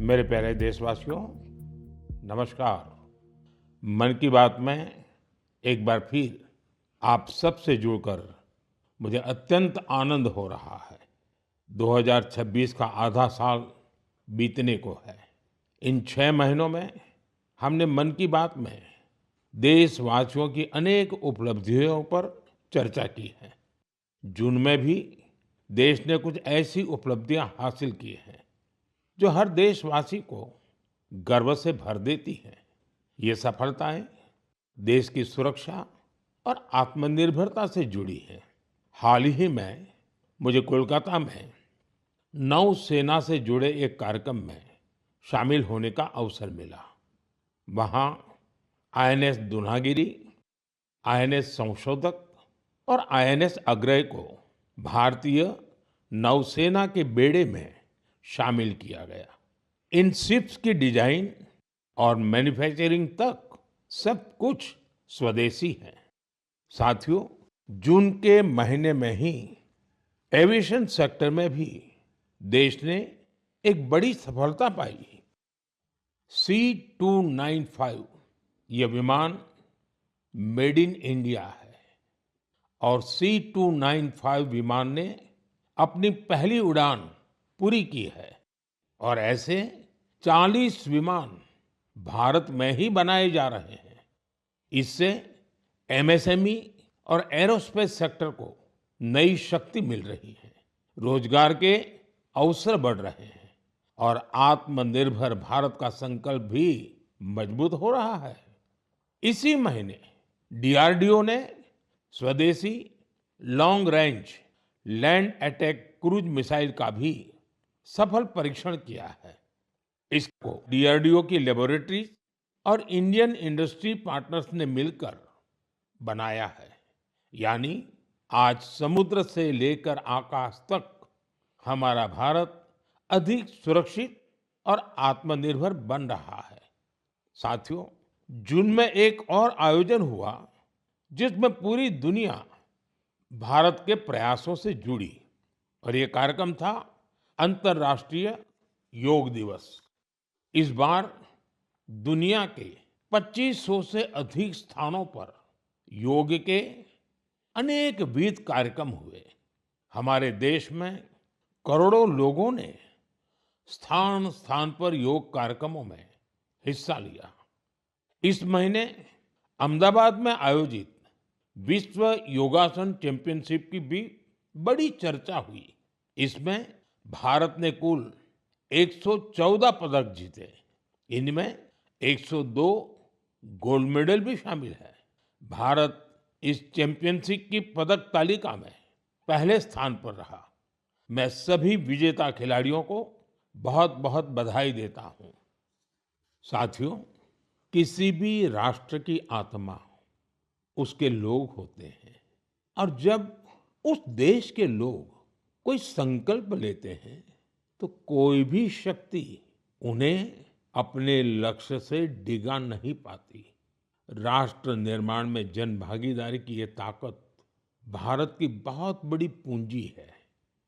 मेरे प्यारे देशवासियों, नमस्कार। मन की बात में एक बार फिर आप सबसे जुड़कर मुझे अत्यंत आनंद हो रहा है। 2026 का आधा साल बीतने को है। इन 6 महीनों में हमने मन की बात में देशवासियों की अनेक उपलब्धियों पर चर्चा की है। जून में भी देश ने कुछ ऐसी उपलब्धियां हासिल की हैं जो हर देशवासी को गर्व से भर देती हैं। ये सफलताएं देश की सुरक्षा और आत्मनिर्भरता से जुड़ी हैं। हाल ही में मुझे कोलकाता में नौसेना से जुड़े एक कार्यक्रम में शामिल होने का अवसर मिला। वहाँ आईएनएस दुनागिरी, आईएनएस संशोधक और आईएनएस अग्रय को भारतीय नौसेना के बेड़े में शामिल किया गया। इन शिप्स की डिजाइन और मैन्युफैक्चरिंग तक सब कुछ स्वदेशी है। साथियों, जून के महीने में ही एविएशन सेक्टर में भी देश ने एक बड़ी सफलता पाई। C295 ये विमान मेड इन इंडिया है और C295 विमान ने अपनी पहली उड़ान पूरी की है और ऐसे 40 विमान भारत में ही बनाए जा रहे हैं। इससे एमएसएमई और एरोस्पेस सेक्टर को नई शक्ति मिल रही है, रोजगार के अवसर बढ़ रहे हैं और आत्मनिर्भर भारत का संकल्प भी मजबूत हो रहा है। इसी महीने डीआरडीओ ने स्वदेशी long range land attack cruise missile का भी सफल परीक्षण किया है। इसको डीआरडीओ की लेबोरेटरीज और इंडियन इंडस्ट्री पार्टनर्स ने मिलकर बनाया है। यानी आज समुद्र से लेकर आकाश तक हमारा भारत अधिक सुरक्षित और आत्मनिर्भर बन रहा है। साथियों, जून में एक और आयोजन हुआ जिसमें पूरी दुनिया भारत के प्रयासों से जुड़ी और ये कार्यक्रम था अंतर्राष्ट्रीय योग दिवस। इस बार दुनिया के 2500 से अधिक स्थानों पर योग के अनेक विविध कार्यक्रम हुए। हमारे देश में करोड़ों लोगों ने स्थान स्थान पर योग कार्यक्रमों में हिस्सा लिया। इस महीने अहमदाबाद में आयोजित विश्व योगासन चैंपियनशिप की भी बड़ी चर्चा हुई। इसमें भारत ने कुल 114 पदक जीते। इनमें 102 गोल्ड मेडल भी शामिल है। भारत इस चैंपियनशिप की पदक तालिका में पहले स्थान पर रहा। मैं सभी विजेता खिलाड़ियों को बहुत बहुत बधाई देता हूं। साथियों, किसी भी राष्ट्र की आत्मा उसके लोग होते हैं और जब उस देश के लोग कोई संकल्प लेते हैं तो कोई भी शक्ति उन्हें अपने लक्ष्य से डिगा नहीं पाती। राष्ट्र निर्माण में जन भागीदारी की ये ताकत भारत की बहुत बड़ी पूंजी है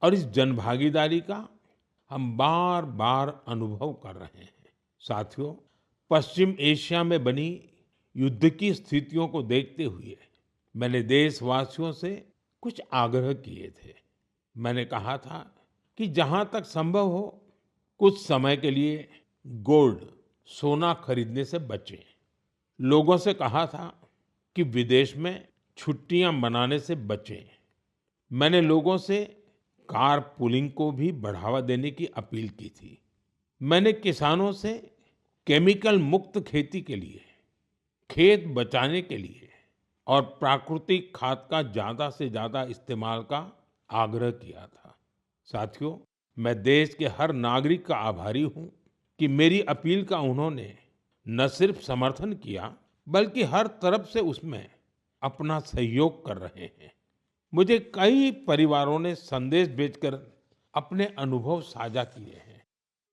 और इस जन भागीदारी का हम बार बार अनुभव कर रहे हैं। साथियों, पश्चिम एशिया में बनी युद्ध की स्थितियों को देखते हुए मैंने देशवासियों से कुछ आग्रह किए थे। मैंने कहा था कि जहां तक संभव हो कुछ समय के लिए गोल्ड सोना खरीदने से बचें। लोगों से कहा था कि विदेश में छुट्टियां मनाने से बचें। मैंने लोगों से कार पूलिंग को भी बढ़ावा देने की अपील की थी। मैंने किसानों से केमिकल मुक्त खेती के लिए, खेत बचाने के लिए और प्राकृतिक खाद का ज्यादा से ज्यादा इस्तेमाल का आग्रह किया था। साथियों, मैं देश के हर नागरिक का आभारी हूं कि मेरी अपील का उन्होंने न सिर्फ समर्थन किया बल्कि हर तरफ से उसमें अपना सहयोग कर रहे हैं। मुझे कई परिवारों ने संदेश भेजकर अपने अनुभव साझा किए हैं।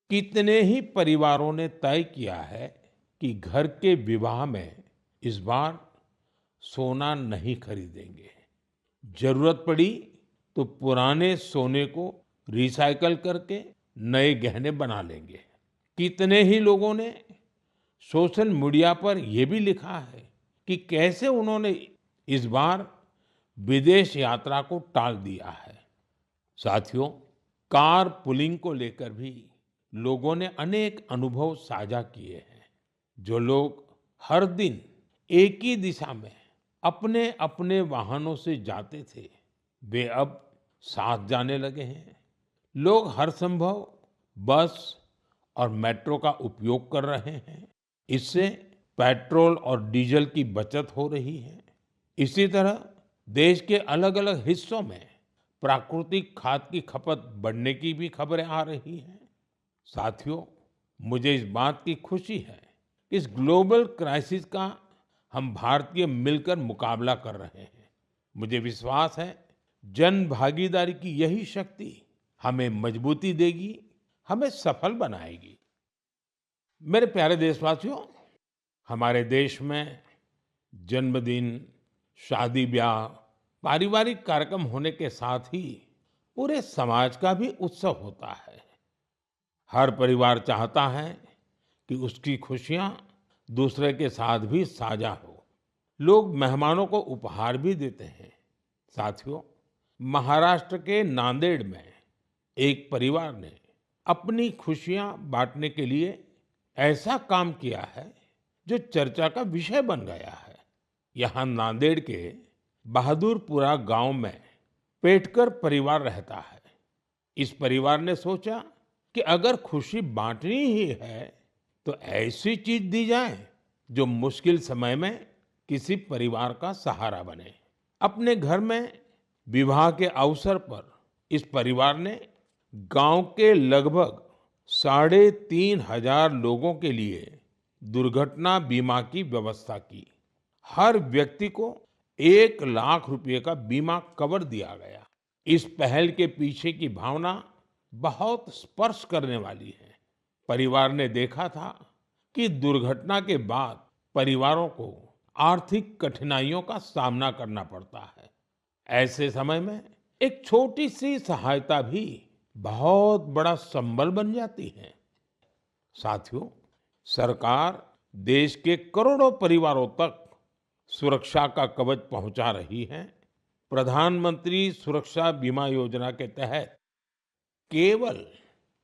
कितने ही परिवारों ने तय किया है कि घर के विवाह में इस बार सोना नहीं खरीदेंगे। जरूरत पड़ी तो पुराने सोने को रिसाइकल करके नए गहने बना लेंगे। कितने ही लोगों ने सोशल मीडिया पर ये भी लिखा है कि कैसे उन्होंने इस बार विदेश यात्रा को टाल दिया है। साथियों, कार पुलिंग को लेकर भी लोगों ने अनेक अनुभव साझा किए हैं। जो लोग हर दिन एक ही दिशा में अपने अपने वाहनों से जाते थे, वे अब साथ जाने लगे हैं। लोग हर संभव बस और मेट्रो का उपयोग कर रहे हैं। इससे पेट्रोल और डीजल की बचत हो रही है। इसी तरह देश के अलग-अलग हिस्सों में प्राकृतिक खाद की खपत बढ़ने की भी खबरें आ रही हैं। साथियों, मुझे इस बात की खुशी है कि इस ग्लोबल क्राइसिस का हम भारतीय मिलकर मुकाबला कर रहे हैं। मुझे विश्वास है जन भागीदारी की यही शक्ति हमें मजबूती देगी, हमें सफल बनाएगी। मेरे प्यारे देशवासियों, हमारे देश में जन्मदिन, शादी ब्याह, पारिवारिक कार्यक्रम होने के साथ ही पूरे समाज का भी उत्सव होता है। हर परिवार चाहता है कि उसकी खुशियां दूसरे के साथ भी साझा हो। लोग मेहमानों को उपहार भी देते हैं। साथियों, महाराष्ट्र के नांदेड़ में एक परिवार ने अपनी खुशियां बांटने के लिए ऐसा काम किया है जो चर्चा का विषय बन गया है। यहाँ नांदेड़ के बहादुरपुरा गांव में पेटकर परिवार रहता है। इस परिवार ने सोचा कि अगर खुशी बांटनी ही है तो ऐसी चीज दी जाए जो मुश्किल समय में किसी परिवार का सहारा बने। अपने घर में विवाह के अवसर पर इस परिवार ने गांव के लगभग 3,500 लोगों के लिए दुर्घटना बीमा की व्यवस्था की। हर व्यक्ति को 1 लाख रुपए का बीमा कवर दिया गया। इस पहल के पीछे की भावना बहुत स्पर्श करने वाली है। परिवार ने देखा था कि दुर्घटना के बाद परिवारों को आर्थिक कठिनाइयों का सामना करना पड़ता है। ऐसे समय में एक छोटी सी सहायता भी बहुत बड़ा संबल बन जाती है। साथियों, सरकार देश के करोड़ों परिवारों तक सुरक्षा का कवच पहुंचा रही है। प्रधानमंत्री सुरक्षा बीमा योजना के तहत केवल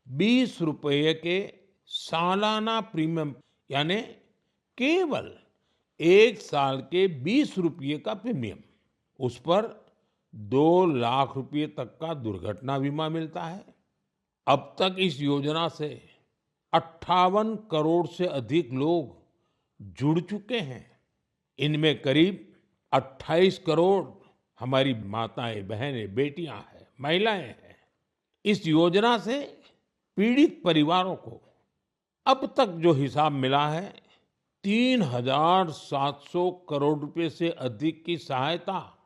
20 रुपए के सालाना प्रीमियम, यानी केवल 1 साल के 20 रुपये का प्रीमियम, उस पर 2 लाख रुपए तक का दुर्घटना बीमा मिलता है। अब तक इस योजना से 58 करोड़ से अधिक लोग जुड़ चुके हैं। इनमें करीब 28 करोड़ हमारी माताएं, बहनें, बेटियां हैं, महिलाएं हैं। इस योजना से पीड़ित परिवारों को अब तक जो हिसाब मिला है, 3,700 करोड़ रुपए से अधिक की सहायता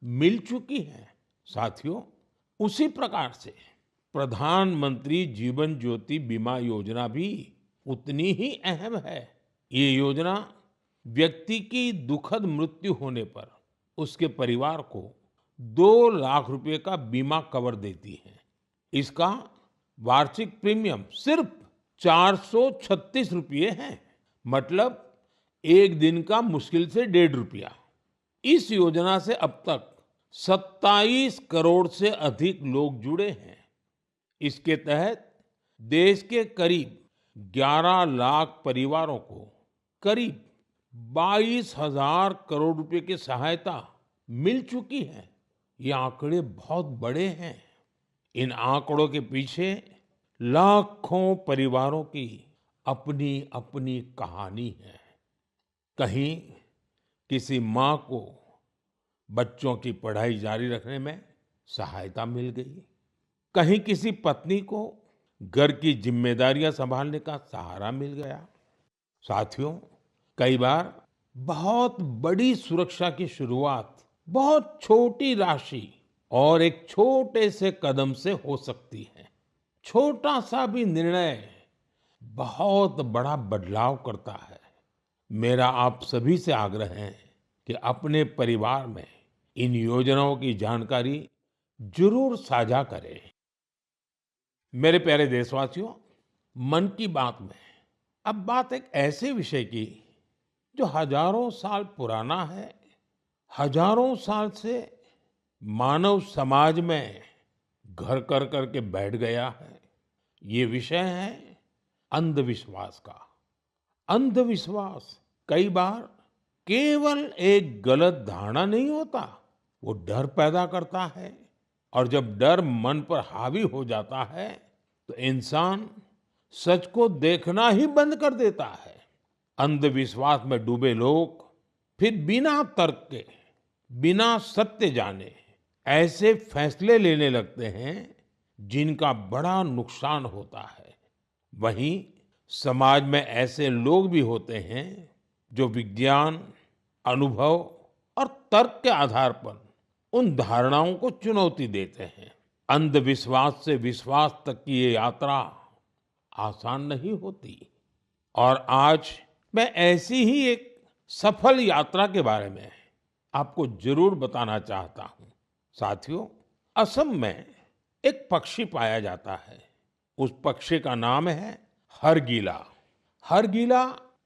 मिल चुकी है। साथियों, उसी प्रकार से प्रधानमंत्री जीवन ज्योति बीमा योजना भी उतनी ही अहम है। ये योजना व्यक्ति की दुखद मृत्यु होने पर उसके परिवार को 2 लाख रुपए का बीमा कवर देती है। इसका वार्षिक प्रीमियम सिर्फ 436 रुपये है, मतलब एक दिन का मुश्किल से 1.5 रुपया। इस योजना से अब तक 27 करोड़ से अधिक लोग जुड़े हैं। इसके तहत देश के करीब 11 लाख परिवारों को करीब 22,000 करोड़ रुपए की सहायता मिल चुकी है। ये आंकड़े बहुत बड़े हैं। इन आंकड़ों के पीछे लाखों परिवारों की अपनी अपनी कहानी है। कहीं किसी माँ को बच्चों की पढ़ाई जारी रखने में सहायता मिल गई, कहीं किसी पत्नी को घर की जिम्मेदारियां संभालने का सहारा मिल गया। साथियों, कई बार बहुत बड़ी सुरक्षा की शुरुआत बहुत छोटी राशि और एक छोटे से कदम से हो सकती है। छोटा सा भी निर्णय बहुत बड़ा बदलाव करता है। मेरा आप सभी से आग्रह है कि अपने परिवार में इन योजनाओं की जानकारी जरूर साझा करें। मेरे प्यारे देशवासियों, मन की बात में अब बात एक ऐसे विषय की जो हजारों साल पुराना है, हजारों साल से मानव समाज में घर कर कर के बैठ गया है। ये विषय है अंधविश्वास का। अंधविश्वास कई बार केवल एक गलत धारणा नहीं होता, वो डर पैदा करता है। और जब डर मन पर हावी हो जाता है तो इंसान सच को देखना ही बंद कर देता है। अंधविश्वास में डूबे लोग फिर बिना तर्क के, बिना सत्य जाने ऐसे फैसले लेने लगते हैं जिनका बड़ा नुकसान होता है। वहीं समाज में ऐसे लोग भी होते हैं जो विज्ञान, अनुभव और तर्क के आधार पर उन धारणाओं को चुनौती देते हैं। अंधविश्वास से विश्वास तक की ये यात्रा आसान नहीं होती। और आज मैं ऐसी ही एक सफल यात्रा के बारे में आपको जरूर बताना चाहता हूं। साथियों, असम में एक पक्षी पाया जाता है। उस पक्षी का नाम है हरगिला। हरगिला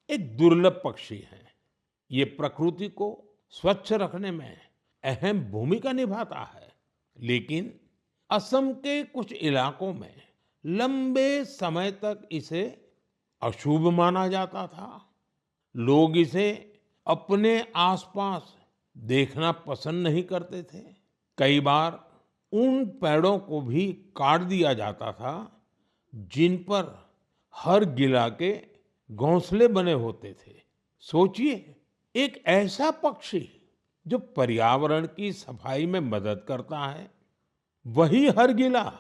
एक दुर्लभ पक्षी है। ये प्रकृति को स्वच्छ रखने में अहम भूमिका निभाता है। लेकिन असम के कुछ इलाकों में लंबे समय तक इसे अशुभ माना जाता था। लोग इसे अपने आसपास देखना पसंद नहीं करते थे। कई बार उन पेड़ों को भी काट दिया जाता था जिन पर हर गिला के घोंसले बने होते थे। सोचिए, एक ऐसा पक्षी जो पर्यावरण की सफाई में मदद करता है, वही हर गिला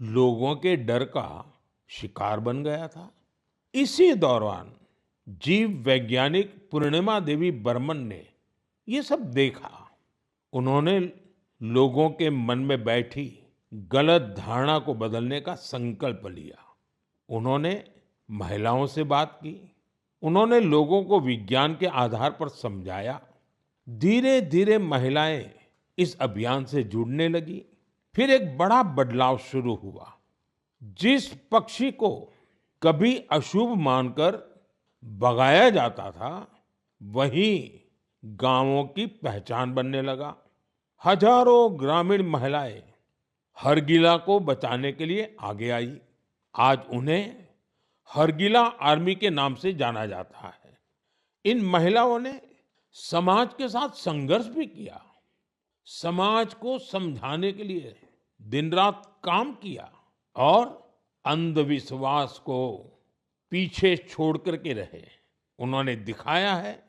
लोगों के डर का शिकार बन गया था। इसी दौरान जीव वैज्ञानिक पूर्णिमा देवी बर्मन ने ये सब देखा। उन्होंने लोगों के मन में बैठी गलत धारणा को बदलने का संकल्प लिया। उन्होंने महिलाओं से बात की। उन्होंने लोगों को विज्ञान के आधार पर समझाया। धीरे धीरे महिलाएं इस अभियान से जुड़ने लगी। फिर एक बड़ा बदलाव शुरू हुआ। जिस पक्षी को कभी अशुभ मानकर भगाया जाता था, वही गांवों की पहचान बनने लगा। हजारों ग्रामीण महिलाएं हरगिला को बचाने के लिए आगे आई। आज उन्हें हरगिला आर्मी के नाम से जाना जाता है। इन महिलाओं ने समाज के साथ संघर्ष भी किया। समाज को समझाने के लिए दिन रात काम किया और अंधविश्वास को पीछे छोड़ करके रहे। उन्होंने दिखाया है,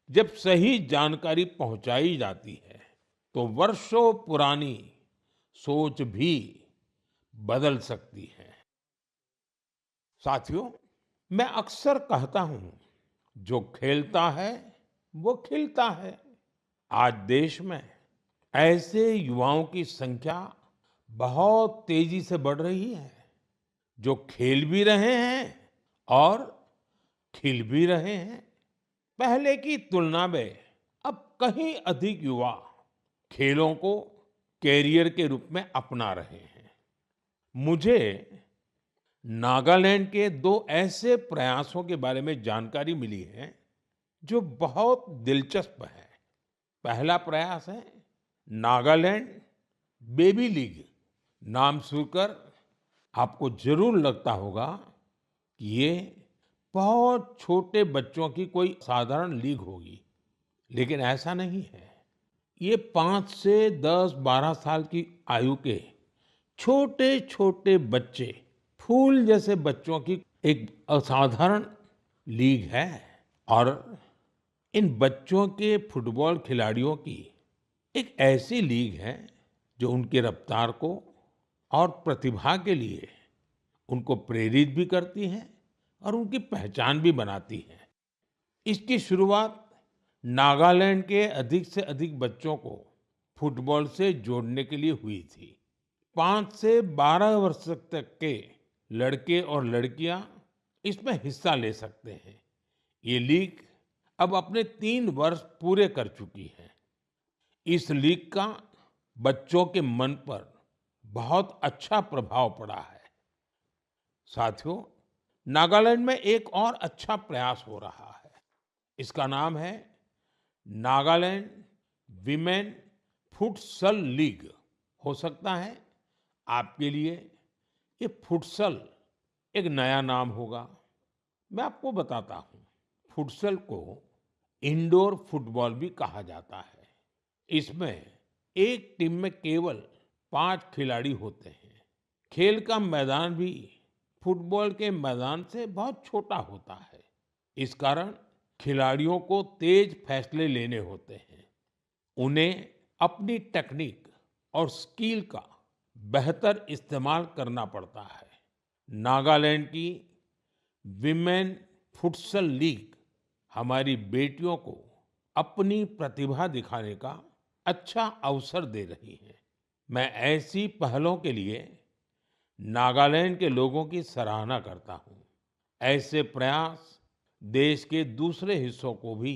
जब सही जानकारी पहुंचाई जाती है तो वर्षों पुरानी सोच भी बदल सकती है। साथियों, मैं अक्सर कहता हूं, जो खेलता है वो खिलता है। आज देश में ऐसे युवाओं की संख्या बहुत तेजी से बढ़ रही है जो खेल भी रहे हैं और खिल भी रहे हैं। पहले की तुलना में अब कहीं अधिक युवा खेलों को कैरियर के रूप में अपना रहे हैं। मुझे नागालैंड के दो ऐसे प्रयासों के बारे में जानकारी मिली है जो बहुत दिलचस्प है। पहला प्रयास है नागालैंड बेबी लीग। नाम सुनकर आपको जरूर लगता होगा कि ये बहुत छोटे बच्चों की कोई साधारण लीग होगी, लेकिन ऐसा नहीं है। ये 5 से 10, 12 साल की आयु के छोटे छोटे बच्चे, फूल जैसे बच्चों की एक असाधारण लीग है। और इन बच्चों के फुटबॉल खिलाड़ियों की एक ऐसी लीग है जो उनकी रफ्तार को और प्रतिभा के लिए उनको प्रेरित भी करती है और उनकी पहचान भी बनाती है। इसकी शुरुआत नागालैंड के अधिक से अधिक बच्चों को फुटबॉल से जोड़ने के लिए हुई थी। 5 से 12 वर्ष तक के लड़के और लड़कियां इसमें हिस्सा ले सकते हैं। ये लीग अब अपने 3 वर्ष पूरे कर चुकी है। इस लीग का बच्चों के मन पर बहुत अच्छा प्रभाव पड़ा है। साथियों, नागालैंड में एक और अच्छा प्रयास हो रहा है। इसका नाम है नागालैंड विमेन फुटसल लीग। हो सकता है आपके लिए ये फुटसल एक नया नाम होगा। मैं आपको बताता हूँ, फुटसल को इंडोर फुटबॉल भी कहा जाता है। इसमें एक टीम में केवल 5 खिलाड़ी होते हैं। खेल का मैदान भी फुटबॉल के मैदान से बहुत छोटा होता है। इस कारण खिलाड़ियों को तेज फैसले लेने होते हैं। उन्हें अपनी टेक्निक और स्किल का बेहतर इस्तेमाल करना पड़ता है। नागालैंड की विमेन फुटसल लीग हमारी बेटियों को अपनी प्रतिभा दिखाने का अच्छा अवसर दे रही है। मैं ऐसी पहलों के लिए नागालैंड के लोगों की सराहना करता हूँ। ऐसे प्रयास देश के दूसरे हिस्सों को भी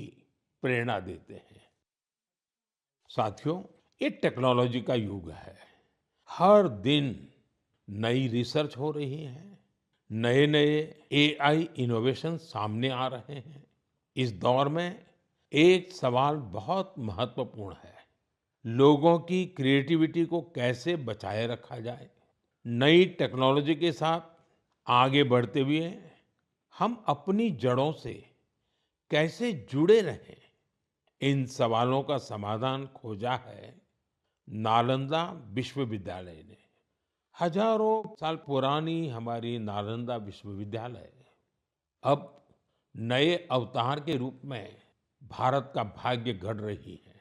प्रेरणा देते हैं। साथियों, ये टेक्नोलॉजी का युग है। हर दिन नई रिसर्च हो रही है, नए नए एआई इनोवेशन सामने आ रहे हैं। इस दौर में एक सवाल बहुत महत्वपूर्ण है, लोगों की क्रिएटिविटी को कैसे बचाए रखा जाए। नई टेक्नोलॉजी के साथ आगे बढ़ते हुए हम अपनी जड़ों से कैसे जुड़े रहें, इन सवालों का समाधान खोजा है नालंदा विश्वविद्यालय ने। हजारों साल पुरानी हमारी नालंदा विश्वविद्यालय अब नए अवतार के रूप में भारत का भाग्य गढ़ रही है।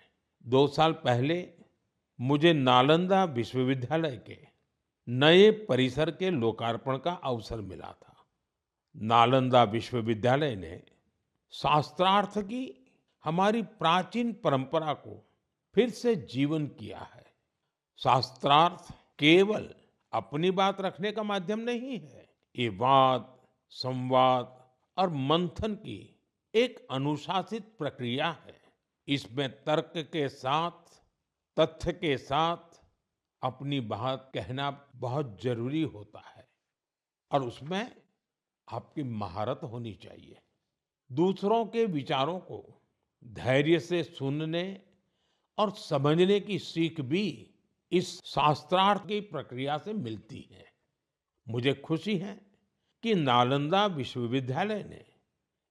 2 साल पहले मुझे नालंदा विश्वविद्यालय के नए परिसर के लोकार्पण का अवसर मिला था। नालंदा विश्वविद्यालय ने शास्त्रार्थ की हमारी प्राचीन परंपरा को फिर से जीवन किया है। शास्त्रार्थ केवल अपनी बात रखने का माध्यम नहीं है, ये वाद, संवाद और मंथन की एक अनुशासित प्रक्रिया है। इसमें तर्क के साथ, तथ्य के साथ अपनी बात कहना बहुत जरूरी होता है और उसमें आपकी महारत होनी चाहिए। दूसरों के विचारों को धैर्य से सुनने और समझने की सीख भी इस शास्त्रार्थ की प्रक्रिया से मिलती है। मुझे खुशी है कि नालंदा विश्वविद्यालय ने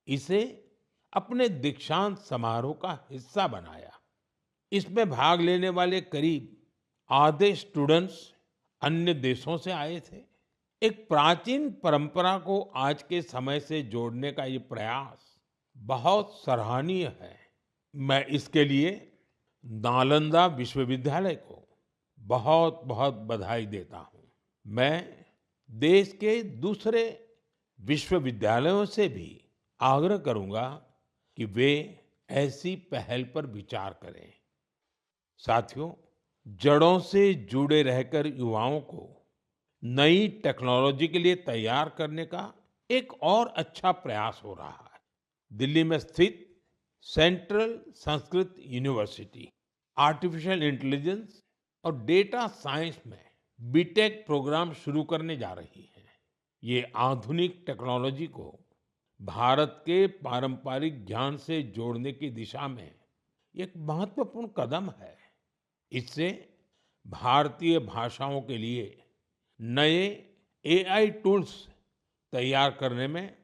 इसे अपने दीक्षांत समारोह का हिस्सा बनाया। इसमें भाग लेने वाले करीब आधे स्टूडेंट्स अन्य देशों से आए थे। एक प्राचीन परंपरा को आज के समय से जोड़ने का ये प्रयास बहुत सराहनीय है। मैं इसके लिए नालंदा विश्वविद्यालय को बहुत बहुत बधाई देता हूँ। मैं देश के दूसरे विश्वविद्यालयों से भी आग्रह करूंगा कि वे ऐसी पहल पर विचार करें। साथियों, जड़ों से जुड़े रहकर युवाओं को नई टेक्नोलॉजी के लिए तैयार करने का एक और अच्छा प्रयास हो रहा है। दिल्ली में स्थित central Sanskrit university artificial intelligence और डेटा साइंस में बीटेक प्रोग्राम शुरू करने जा रही है। ये आधुनिक टेक्नोलॉजी को भारत के पारंपरिक ज्ञान से जोड़ने की दिशा में एक महत्वपूर्ण कदम है। इससे भारतीय भाषाओं के लिए नए एआई टूल्स तैयार करने में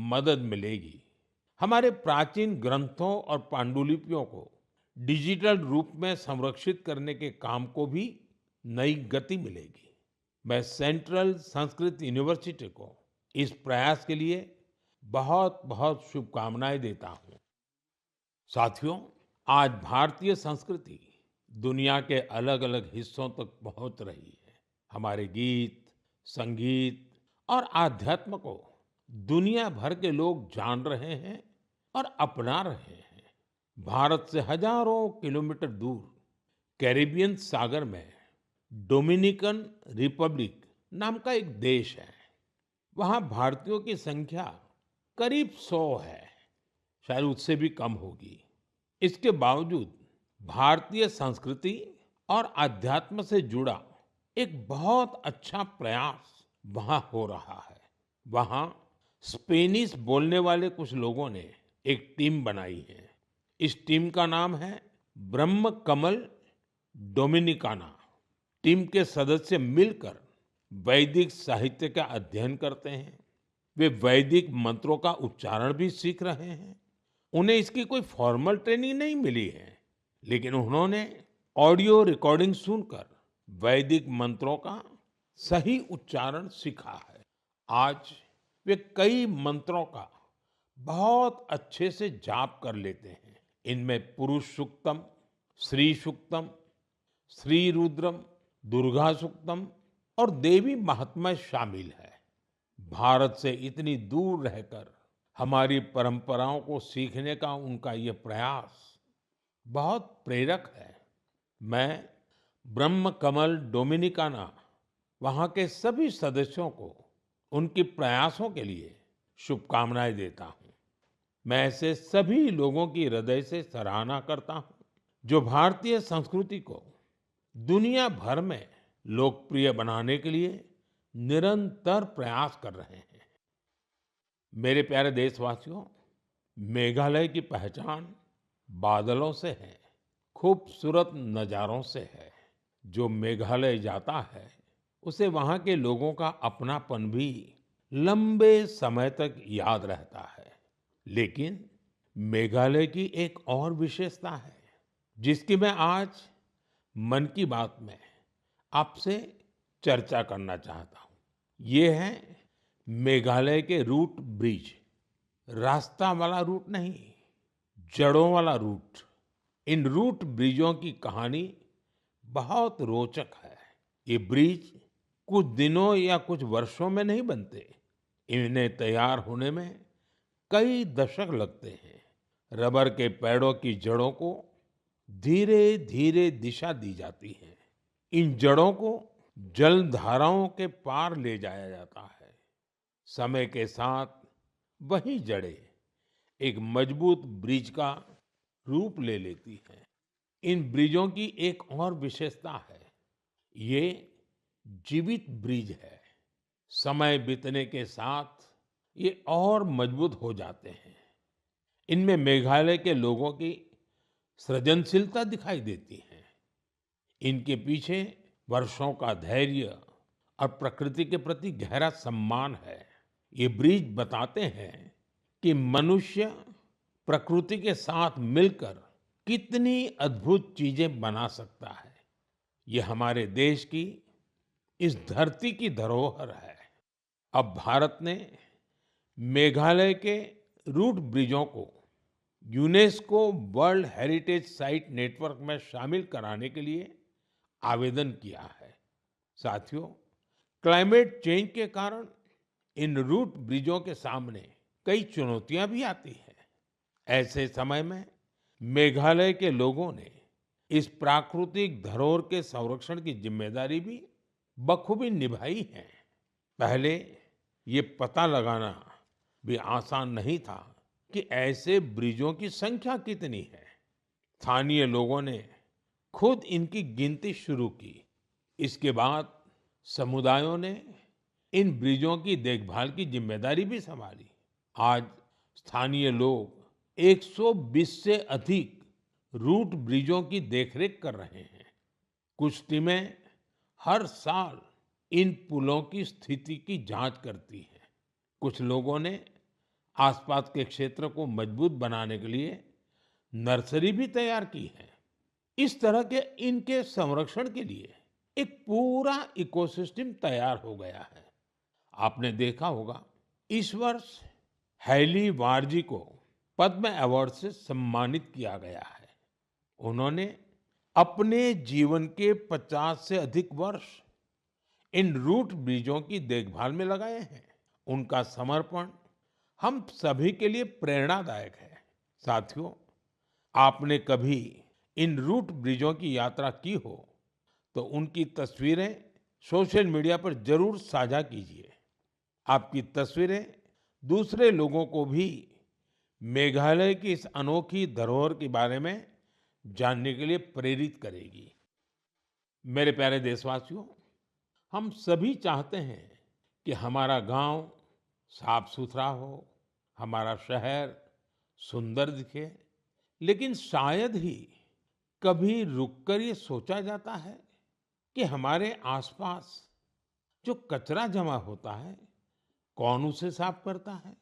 मदद मिलेगी। हमारे प्राचीन ग्रंथों और पांडुलिपियों को डिजिटल रूप में संरक्षित करने के काम को भी नई गति मिलेगी। मैं सेंट्रल संस्कृत यूनिवर्सिटी को इस प्रयास के लिए बहुत बहुत शुभकामनाएं देता हूं। साथियों, आज भारतीय संस्कृति दुनिया के अलग अलग हिस्सों तक पहुंच रही है। हमारे गीत, संगीत और आध्यात्म को दुनिया भर के लोग जान रहे हैं और अपना रहे हैं। भारत से हजारों किलोमीटर दूर कैरिबियन सागर में डोमिनिकन रिपब्लिक नाम का एक देश है। वहाँ भारतीयों की संख्या करीब 100 है, शायद उससे भी कम होगी। इसके बावजूद भारतीय संस्कृति और आध्यात्म से जुड़ा एक बहुत अच्छा प्रयास वहाँ हो रहा है। वहाँ स्पेनिश बोलने वाले कुछ लोगों ने एक टीम बनाई है। इस टीम का नाम है ब्रह्म कमल डोमिनिकाना। टीम के सदस्य मिलकर वैदिक साहित्य का अध्ययन करते हैं। वे वैदिक मंत्रों का उच्चारण भी सीख रहे हैं। उन्हें इसकी कोई फॉर्मल ट्रेनिंग नहीं मिली है, लेकिन उन्होंने ऑडियो रिकॉर्डिंग सुनकर वैदिक मंत्रों का सही उच्चारण सीखा है। आज वे कई मंत्रों का बहुत अच्छे से जाप कर लेते हैं। इनमें पुरुष सूक्तम, श्री सूक्तम, श्री रुद्रम, दुर्गा सूक्तम और देवी महात्म्य शामिल है। भारत से इतनी दूर रहकर हमारी परंपराओं को सीखने का उनका ये प्रयास बहुत प्रेरक है। मैं ब्रह्म कमल डोमिनिकाना वहाँ के सभी सदस्यों को उनके प्रयासों के लिए शुभकामनाएं देता हूँ। मैं ऐसे सभी लोगों की हृदय से सराहना करता हूँ जो भारतीय संस्कृति को दुनिया भर में लोकप्रिय बनाने के लिए निरंतर प्रयास कर रहे हैं। मेरे प्यारे देशवासियों, मेघालय की पहचान बादलों से है, खूबसूरत नज़ारों से है। जो मेघालय जाता है उसे वहाँ के लोगों का अपनापन भी लंबे समय तक याद रहता है। लेकिन मेघालय की एक और विशेषता है जिसकी मैं आज मन की बात में आपसे चर्चा करना चाहता हूँ। ये है मेघालय के रूट ब्रिज। रास्ता वाला रूट नहीं, जड़ों वाला रूट। इन रूट ब्रिजों की कहानी बहुत रोचक है। ये ब्रिज कुछ दिनों या कुछ वर्षों में नहीं बनते। इन्हें तैयार होने में कई दशक लगते हैं। रबर के पेड़ों की जड़ों को धीरे धीरे दिशा दी जाती है। इन जड़ों को जलधाराओं के पार ले जाया जाता है। समय के साथ वही जड़ें एक मजबूत ब्रिज का रूप ले लेती हैं। इन ब्रिजों की एक और विशेषता है, ये जीवित ब्रिज है। समय बीतने के साथ ये और मजबूत हो जाते हैं। इनमें मेघालय के लोगों की सृजनशीलता दिखाई देती है। इनके पीछे वर्षों का धैर्य और प्रकृति के प्रति गहरा सम्मान है। ये ब्रिज बताते हैं कि मनुष्य प्रकृति के साथ मिलकर कितनी अद्भुत चीजें बना सकता है। ये हमारे देश की इस धरती की धरोहर है। अब भारत ने मेघालय के रूट ब्रिजों को UNESCO world heritage site network में शामिल कराने के लिए आवेदन किया है। साथियों, क्लाइमेट चेंज के कारण इन रूट ब्रिजों के सामने कई चुनौतियां भी आती हैं। ऐसे समय में मेघालय के लोगों ने इस प्राकृतिक धरोहर के संरक्षण की जिम्मेदारी भी बखूबी निभाई है। पहले ये पता लगाना भी आसान नहीं था कि ऐसे ब्रिजों की संख्या कितनी है। स्थानीय लोगों ने खुद इनकी गिनती शुरू की। इसके बाद समुदायों ने इन ब्रिजों की देखभाल की जिम्मेदारी भी संभाली। आज स्थानीय लोग 120 से अधिक रूट ब्रिजों की देखरेख कर रहे हैं। कुछ टीमें हर साल इन पुलों की स्थिति की जांच करती हैं। कुछ लोगों ने आसपास के क्षेत्र को मजबूत बनाने के लिए नर्सरी भी तैयार की है। इस तरह के इनके संरक्षण के लिए एक पूरा इकोसिस्टम तैयार हो गया है। आपने देखा होगा, इस वर्ष हैली वारजी को पद्म अवार्ड से सम्मानित किया गया है। उन्होंने अपने जीवन के 50 से अधिक वर्ष इन रूट ब्रिजों की देखभाल में लगाए हैं। उनका समर्पण हम सभी के लिए प्रेरणादायक है। साथियों, आपने कभी इन रूट ब्रिजों की यात्रा की हो तो उनकी तस्वीरें सोशल मीडिया पर जरूर साझा कीजिए। आपकी तस्वीरें दूसरे लोगों को भी मेघालय की इस अनोखी धरोहर के बारे में जानने के लिए प्रेरित करेगी। मेरे प्यारे देशवासियों, हम सभी चाहते हैं कि हमारा गांव साफ सुथरा हो, हमारा शहर सुंदर दिखे। लेकिन शायद ही कभी रुककर ये सोचा जाता है कि हमारे आसपास जो कचरा जमा होता है, कौन उसे साफ करता है?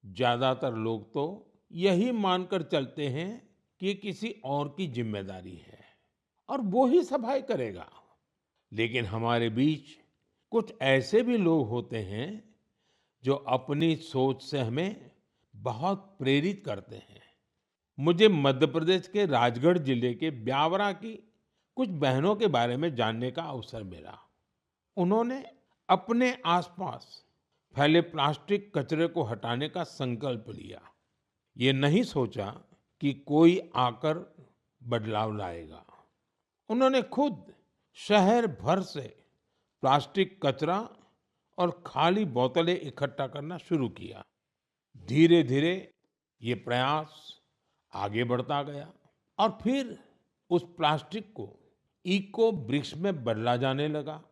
ज्यादातर लोग तो यही मानकर चलते हैं कि ये किसी और की जिम्मेदारी है और वो ही सफाई करेगा। लेकिन हमारे बीच कुछ ऐसे भी लोग होते हैं जो अपनी सोच से हमें बहुत प्रेरित करते हैं। मुझे मध्य प्रदेश के राजगढ़ जिले के ब्यावरा की कुछ बहनों के बारे में जानने का अवसर मिला। उन्होंने अपने आसपास फैले प्लास्टिक कचरे को हटाने का संकल्प लिया। ये नहीं सोचा कि कोई आकर बदलाव लाएगा। उन्होंने खुद शहर भर से प्लास्टिक कचरा और खाली बोतलें इकट्ठा करना शुरू किया। धीरे धीरे ये प्रयास आगे बढ़ता गया और फिर उस प्लास्टिक को इको ब्रिक्स में बदला जाने लगा।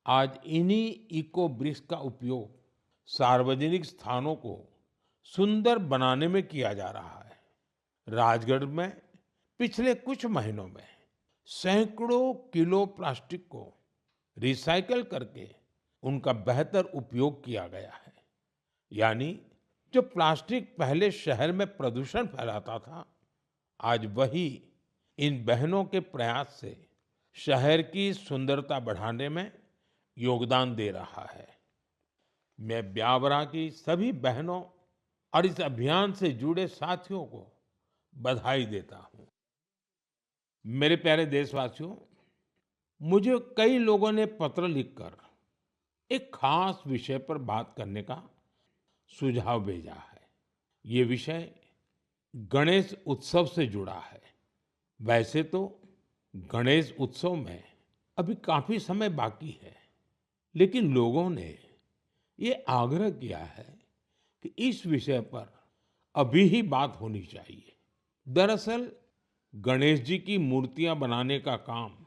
आज इन्हीं इको ब्रिक्स का उपयोग सार्वजनिक स्थानों को सुंदर बनाने में किया जा रहा है। राजगढ़ में पिछले कुछ महीनों में सैकड़ों किलो प्लास्टिक को रिसाइकल करके उनका बेहतर उपयोग किया गया है। यानी जो प्लास्टिक पहले शहर में प्रदूषण फैलाता था, आज वही इन बहनों के प्रयास से शहर की सुंदरता बढ़ाने में योगदान दे रहा है। मैं ब्यावरा की सभी बहनों और इस अभियान से जुड़े साथियों को बधाई देता हूं। मेरे प्यारे देशवासियों, मुझे कई लोगों ने पत्र लिखकर एक खास विषय पर बात करने का सुझाव भेजा है। ये विषय गणेश उत्सव से जुड़ा है। वैसे तो गणेश उत्सव में अभी काफी समय बाकी है, लेकिन लोगों ने ये आग्रह किया है कि इस विषय पर अभी ही बात होनी चाहिए। दरअसल गणेश जी की मूर्तियां बनाने का काम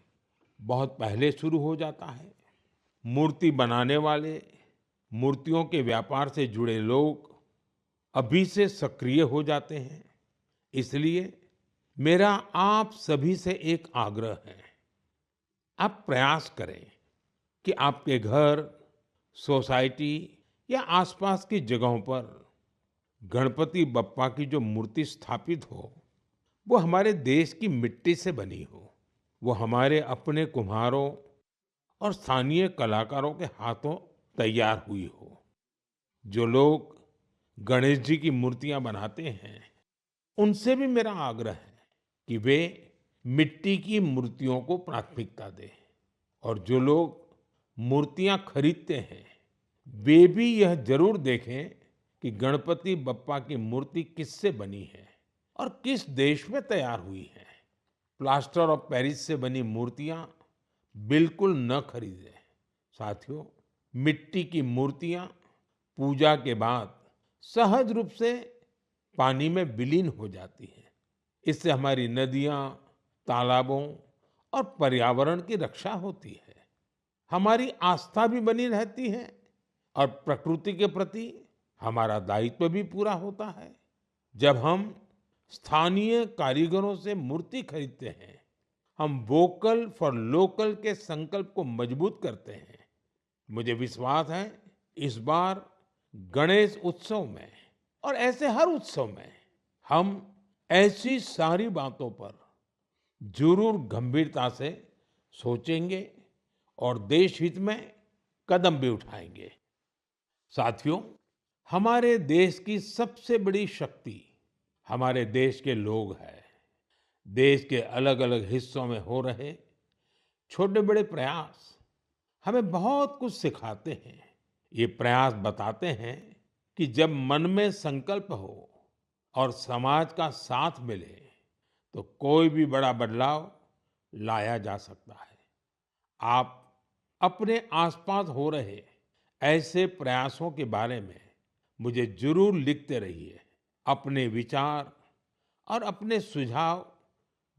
बहुत पहले शुरू हो जाता है। मूर्ति बनाने वाले, मूर्तियों के व्यापार से जुड़े लोग अभी से सक्रिय हो जाते हैं। इसलिए मेरा आप सभी से एक आग्रह है, आप प्रयास करें कि आपके घर, सोसाइटी या आसपास की जगहों पर गणपति बप्पा की जो मूर्ति स्थापित हो, वो हमारे देश की मिट्टी से बनी हो, वो हमारे अपने कुम्हारों और स्थानीय कलाकारों के हाथों तैयार हुई हो। जो लोग गणेश जी की मूर्तियां बनाते हैं, उनसे भी मेरा आग्रह है कि वे मिट्टी की मूर्तियों को प्राथमिकता दें। और जो लोग मूर्तियां खरीदते हैं, वे भी यह जरूर देखें कि गणपति बप्पा की मूर्ति किससे बनी है और किस देश में तैयार हुई है। प्लास्टर ऑफ पेरिस से बनी मूर्तियां बिल्कुल न खरीदें। साथियों, मिट्टी की मूर्तियां पूजा के बाद सहज रूप से पानी में विलीन हो जाती हैं। इससे हमारी नदियां, तालाबों और पर्यावरण की रक्षा होती है। हमारी आस्था भी बनी रहती है और प्रकृति के प्रति हमारा दायित्व भी पूरा होता है। जब हम स्थानीय कारीगरों से मूर्ति खरीदते हैं, हम वोकल फॉर लोकल के संकल्प को मजबूत करते हैं। मुझे विश्वास है इस बार गणेश उत्सव में और ऐसे हर उत्सव में हम ऐसी सारी बातों पर जरूर गंभीरता से सोचेंगे और देश हित में कदम भी उठाएंगे। साथियों, हमारे देश की सबसे बड़ी शक्ति हमारे देश के लोग हैं। देश के अलग अलग हिस्सों में हो रहे छोटे बड़े प्रयास हमें बहुत कुछ सिखाते हैं। ये प्रयास बताते हैं कि जब मन में संकल्प हो और समाज का साथ मिले, तो कोई भी बड़ा बदलाव लाया जा सकता है। आप अपने आसपास हो रहे ऐसे प्रयासों के बारे में मुझे जरूर लिखते रहिए। अपने विचार और अपने सुझाव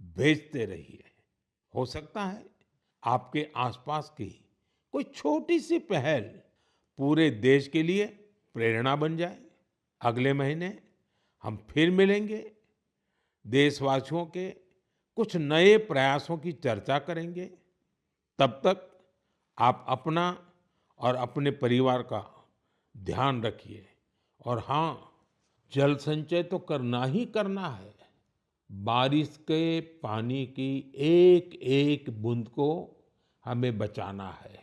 भेजते रहिए। हो सकता है आपके आसपास की कोई छोटी सी पहल पूरे देश के लिए प्रेरणा बन जाए। अगले महीने हम फिर मिलेंगे, देशवासियों के कुछ नए प्रयासों की चर्चा करेंगे। तब तक आप अपना और अपने परिवार का ध्यान रखिए। और हाँ, जल संचय तो करना ही करना है। बारिश के पानी की एक एक बूंद को हमें बचाना है।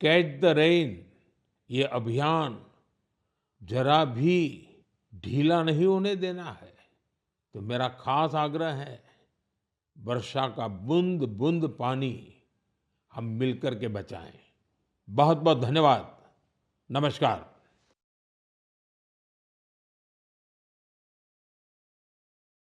कैच द रेन, ये अभियान जरा भी ढीला नहीं होने देना है। तो मेरा खास आग्रह है, वर्षा का बूंद बूंद पानी हम मिलकर के बचाएं। बहुत बहुत धन्यवाद। नमस्कार।